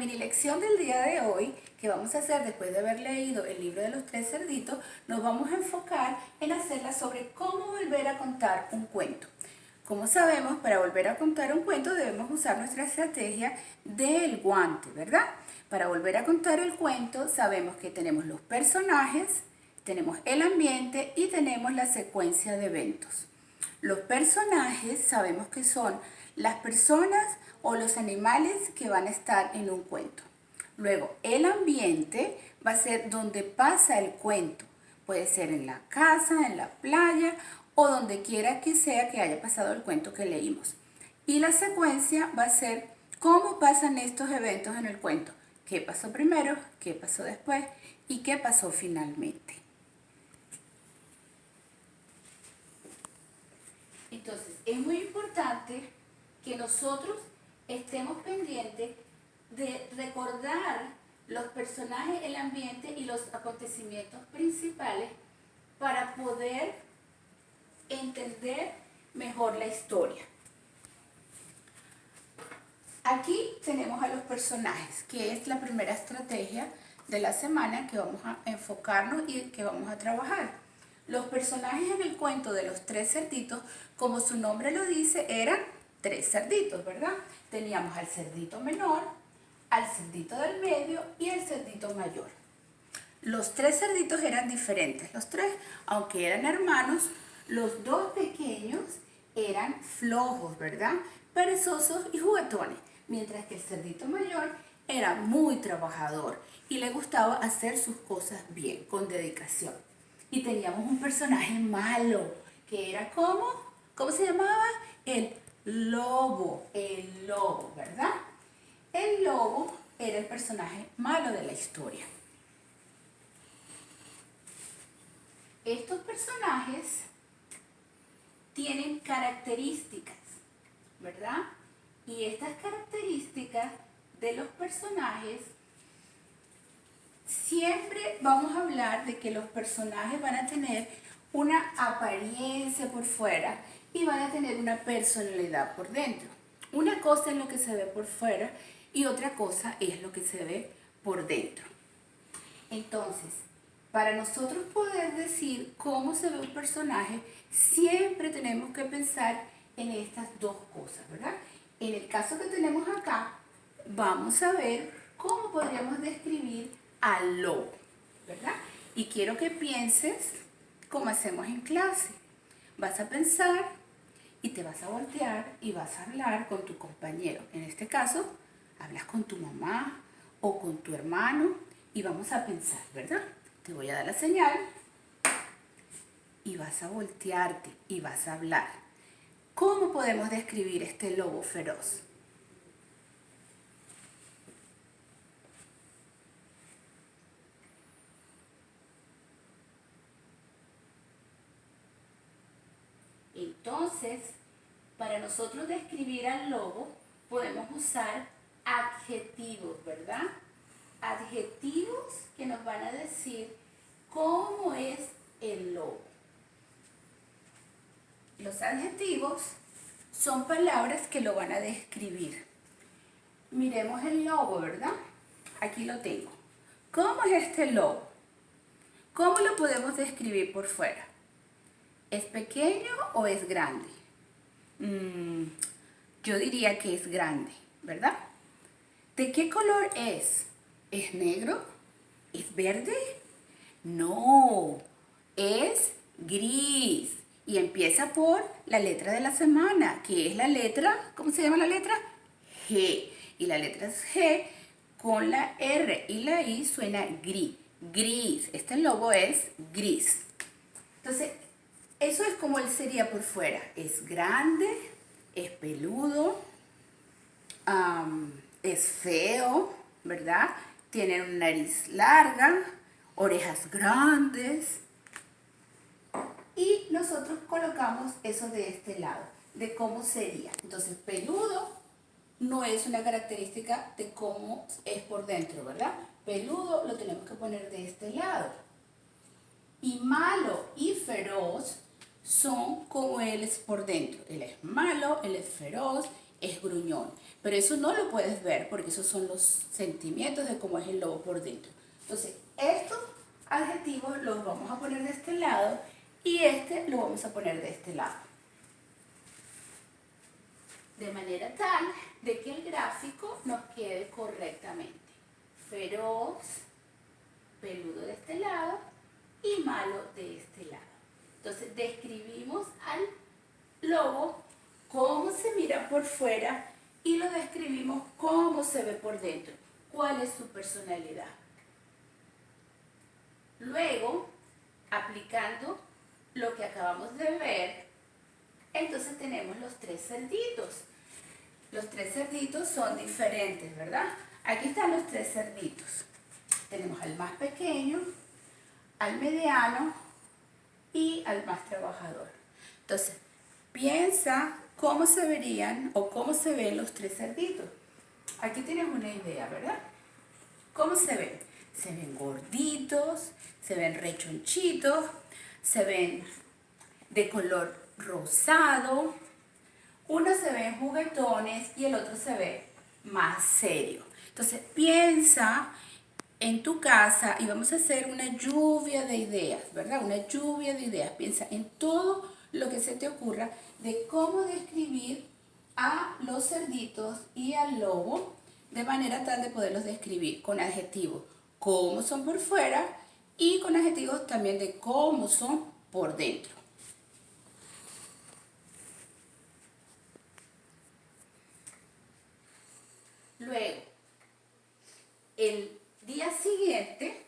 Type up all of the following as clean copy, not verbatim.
mini lección del día de hoy, que vamos a hacer después de haber leído el libro de los tres cerditos, nos vamos a enfocar en hacerla sobre cómo volver a contar un cuento. Como sabemos, para volver a contar un cuento debemos usar nuestra estrategia del guante, ¿verdad? Para volver a contar el cuento sabemos que tenemos los personajes, tenemos el ambiente y tenemos la secuencia de eventos. Los personajes sabemos que son las personas o los animales que van a estar en un cuento. Luego, el ambiente va a ser donde pasa el cuento. Puede ser en la casa, en la playa o donde quiera que sea que haya pasado el cuento que leímos. Y la secuencia va a ser cómo pasan estos eventos en el cuento. ¿Qué pasó primero? ¿Qué pasó después? ¿Y qué pasó finalmente? Entonces, es muy importante que nosotros estemos pendientes de recordar los personajes, el ambiente y los acontecimientos principales para poder entender mejor la historia. Aquí tenemos a los personajes, que es la primera estrategia de la semana que vamos a enfocarnos y que vamos a trabajar. Los personajes en el cuento de los tres cerditos, como su nombre lo dice, eran tres cerditos, ¿verdad? Teníamos al cerdito menor, al cerdito del medio y al cerdito mayor. Los tres cerditos eran diferentes. Los tres, aunque eran hermanos, los dos pequeños eran flojos, ¿verdad? Perezosos y juguetones, mientras que el cerdito mayor era muy trabajador y le gustaba hacer sus cosas bien, con dedicación. Y teníamos un personaje malo, que era ¿cómo se llamaba? El lobo, ¿verdad? El lobo era el personaje malo de la historia. Estos personajes tienen características, ¿verdad? Y estas características de los personajes, siempre vamos a hablar de que los personajes van a tener una apariencia por fuera y van a tener una personalidad por dentro. Una cosa es lo que se ve por fuera y otra cosa es lo que se ve por dentro. Entonces, para nosotros poder decir cómo se ve un personaje, siempre tenemos que pensar en estas dos cosas, ¿verdad? En el caso que tenemos acá, vamos a ver cómo podríamos describir al lobo, ¿verdad? Y quiero que pienses como hacemos en clase. Vas a pensar y te vas a voltear y vas a hablar con tu compañero. En este caso, hablas con tu mamá o con tu hermano y vamos a pensar, ¿verdad? Te voy a dar la señal y vas a voltearte y vas a hablar. ¿Cómo podemos describir este lobo feroz? Entonces, para nosotros describir al lobo, podemos usar adjetivos, ¿verdad? Adjetivos que nos van a decir cómo es el lobo. Los adjetivos son palabras que lo van a describir. Miremos el lobo, ¿verdad? Aquí lo tengo. ¿Cómo es este lobo? ¿Cómo lo podemos describir por fuera? ¿Es pequeño o es grande? Yo diría que es grande, ¿verdad? ¿De qué color es? ¿Es negro? ¿Es verde? No, es gris. Y empieza por la letra de la semana, que es la letra, ¿cómo se llama la letra? G. Y la letra es G con la R y la I suena gris. Gris. Este lobo es gris. Entonces, eso es como él sería por fuera. Es grande, es peludo, es feo, ¿verdad? Tiene una nariz larga, orejas grandes. Y nosotros colocamos eso de este lado, de cómo sería. Entonces, peludo no es una característica de cómo es por dentro, ¿verdad? Peludo lo tenemos que poner de este lado. Y malo y feroz son como él es por dentro. Él es malo, él es feroz es gruñón. Pero eso no lo puedes ver porque esos son los sentimientos de cómo es el lobo por dentro. Entonces, estos adjetivos los vamos a poner de este lado y este lo vamos a poner de este lado. De manera tal de que el gráfico nos quede correctamente. Feroz, peludo de este lado y malo de este lado. Entonces describimos al lobo cómo se mira por fuera y lo describimos cómo se ve por dentro, cuál es su personalidad. Luego, aplicando lo que acabamos de ver, entonces tenemos los tres cerditos. Los tres cerditos son diferentes, ¿verdad? Aquí están los tres cerditos. Tenemos al más pequeño, al mediano y al más trabajador. Entonces, piensa cómo se verían o cómo se ven los tres cerditos. Aquí tienes una idea, ¿verdad? ¿Cómo se ven? Se ven gorditos, se ven rechonchitos, se ven de color rosado, uno se ve juguetones y el otro se ve más serio. Entonces piensa en tu casa y vamos a hacer una lluvia de ideas, ¿verdad? Una lluvia de ideas. Piensa en todo lo que se te ocurra de cómo describir a los cerditos y al lobo de manera tal de poderlos describir con adjetivos, cómo son por fuera y con adjetivos también de cómo son por dentro. Luego, el día siguiente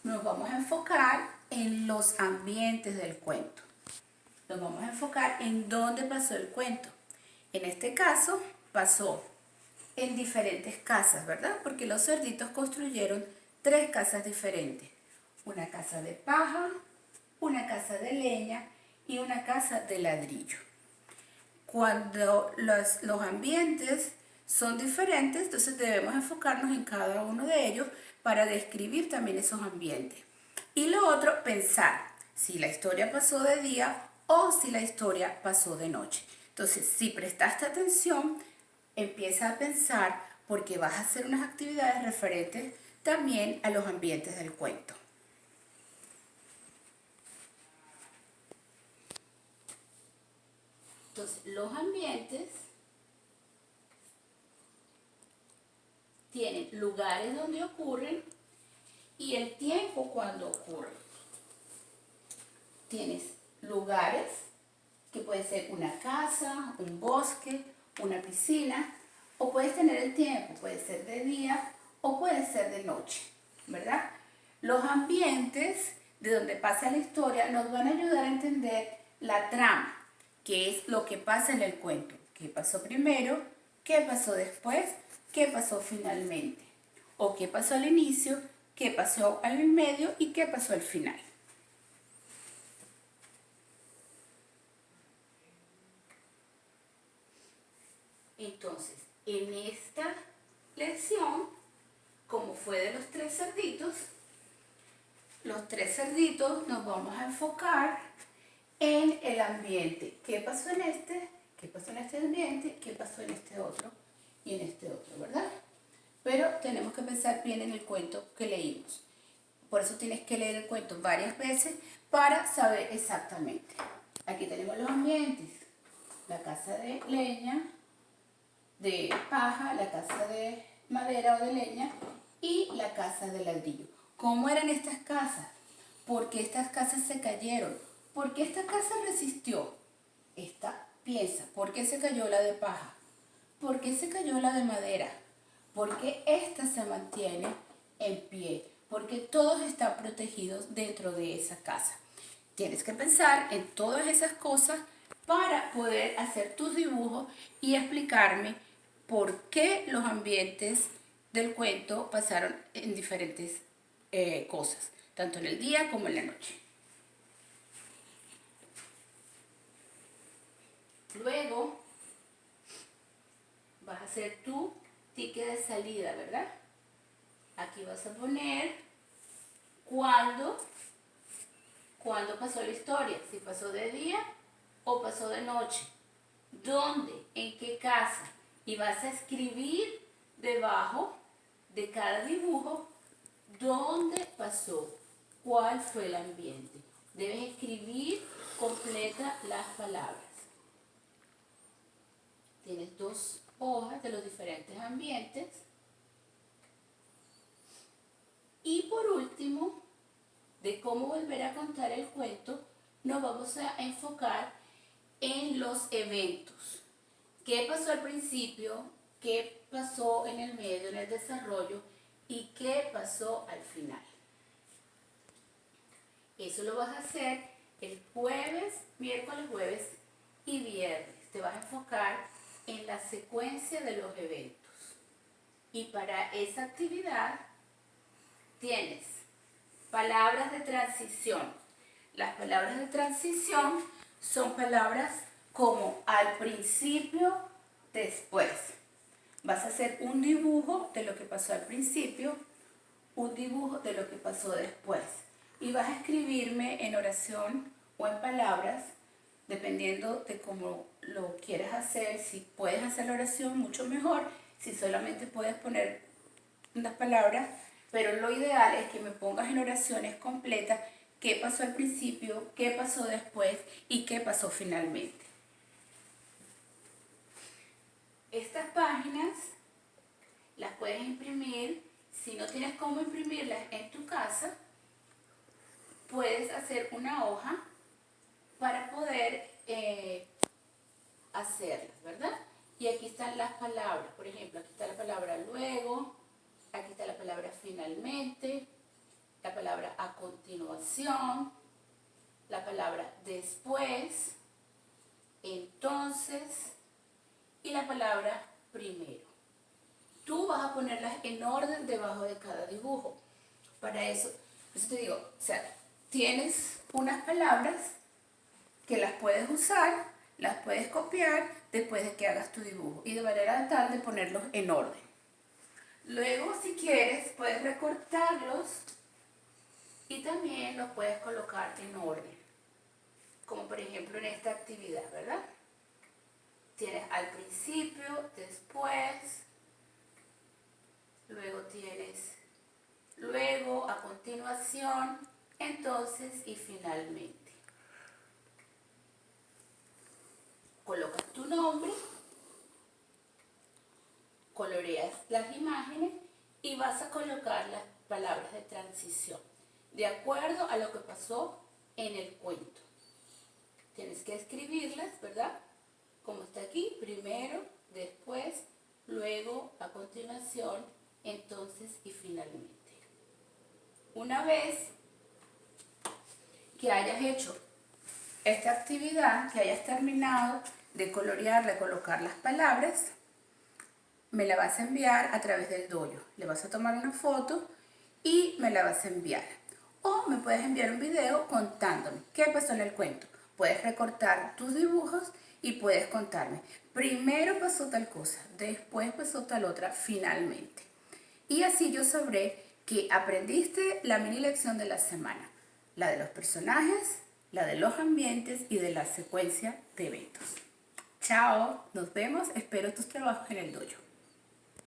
nos vamos a enfocar en los ambientes del cuento. Nos vamos a enfocar en dónde pasó el cuento. En este caso, pasó en diferentes casas, ¿verdad? Porque los cerditos construyeron tres casas diferentes. Una casa de paja, una casa de leña y una casa de ladrillo. Cuando los ambientes son diferentes, entonces debemos enfocarnos en cada uno de ellos para describir también esos ambientes. Y lo otro, pensar si la historia pasó de día o si la historia pasó de noche. Entonces, si prestaste atención, empieza a pensar porque vas a hacer unas actividades referentes también a los ambientes del cuento. Entonces, los ambientes tienen lugares donde ocurren y el tiempo cuando ocurren. Tienes lugares que puede ser una casa, un bosque, una piscina, o puedes tener el tiempo, puede ser de día o puede ser de noche, ¿verdad? Los ambientes de donde pasa la historia nos van a ayudar a entender la trama, que es lo que pasa en el cuento. ¿Qué pasó primero? ¿Qué pasó después? ¿Qué pasó finalmente? ¿O qué pasó al inicio? ¿Qué pasó al medio? ¿Y qué pasó al final? Entonces, en esta lección, como fue de los tres cerditos nos vamos a enfocar en el ambiente. ¿Qué pasó en este? ¿Qué pasó en este ambiente? ¿Qué pasó en este otro? Y en este otro, ¿verdad? Pero tenemos que pensar bien en el cuento que leímos. Por eso tienes que leer el cuento varias veces para saber exactamente. Aquí tenemos los ambientes. La casa de leña, de paja, la casa de madera o de leña y la casa de ladrillo. ¿Cómo eran estas casas? ¿Por qué estas casas se cayeron? ¿Por qué esta casa resistió? Esta piensa, ¿por qué se cayó la de paja? ¿Por qué se cayó la de madera? ¿Por qué esta se mantiene en pie? Porque todos están protegidos dentro de esa casa. Tienes que pensar en todas esas cosas para poder hacer tus dibujos y explicarme por qué los ambientes del cuento pasaron en diferentes cosas, tanto en el día como en la noche. Luego vas a hacer tu ticket de salida, ¿verdad? Aquí vas a poner cuándo pasó la historia, si pasó de día o pasó de noche. ¿Dónde? ¿En qué casa? Y vas a escribir debajo de cada dibujo dónde pasó, cuál fue el ambiente. Debes escribir completa las palabras. Tienes 2 hojas de los diferentes ambientes. Y por último, de cómo volver a contar el cuento, nos vamos a enfocar en los eventos. ¿Qué pasó al principio? ¿Qué pasó en el medio, en el desarrollo? ¿Y qué pasó al final? Eso lo vas a hacer el jueves, miércoles, jueves y viernes. Te vas a enfocar en la secuencia de los eventos. Y para esa actividad tienes palabras de transición. Las palabras de transición son palabras como al principio, después. Vas a hacer un dibujo de lo que pasó al principio, un dibujo de lo que pasó después. Y vas a escribirme en oración o en palabras, dependiendo de cómo lo quieras hacer. Si puedes hacer la oración, mucho mejor. Si solamente puedes poner unas palabras, pero lo ideal es que me pongas en oraciones completas qué pasó al principio, qué pasó después y qué pasó finalmente. Estas páginas las puedes imprimir. Si no tienes cómo imprimirlas en tu casa, puedes hacer una hoja para poder hacerlas, ¿verdad? Y aquí están las palabras. Por ejemplo, aquí está la palabra luego, aquí está la palabra finalmente, la palabra a continuación, la palabra después, entonces y la palabra primero. Tú vas a ponerlas en orden debajo de cada dibujo. Para eso te digo, o sea, tienes unas palabras que las puedes usar, las puedes copiar después de que hagas tu dibujo y de manera tal de ponerlos en orden. Luego, si quieres, puedes recortarlos y también los puedes colocar en orden, como por ejemplo en esta actividad, ¿verdad? Tienes al principio, después, luego tienes luego, a continuación, entonces y finalmente. Colocas tu nombre, coloreas las imágenes y vas a colocar las palabras de transición de acuerdo a lo que pasó en el cuento. Tienes que escribirlas, ¿verdad? Como está aquí, primero, después, luego, a continuación, entonces y finalmente. Una vez que hayas hecho esta actividad, que hayas terminado de colorear, de colocar las palabras, me la vas a enviar a través del dojo. Le vas a tomar una foto y me la vas a enviar. O me puedes enviar un video contándome qué pasó en el cuento. Puedes recortar tus dibujos y puedes contarme. Primero pasó tal cosa, después pasó tal otra, finalmente. Y así yo sabré que aprendiste la mini lección de la semana. La de los personajes, la de los ambientes y de la secuencia de eventos. Chao, nos vemos, espero tus trabajos en el dojo.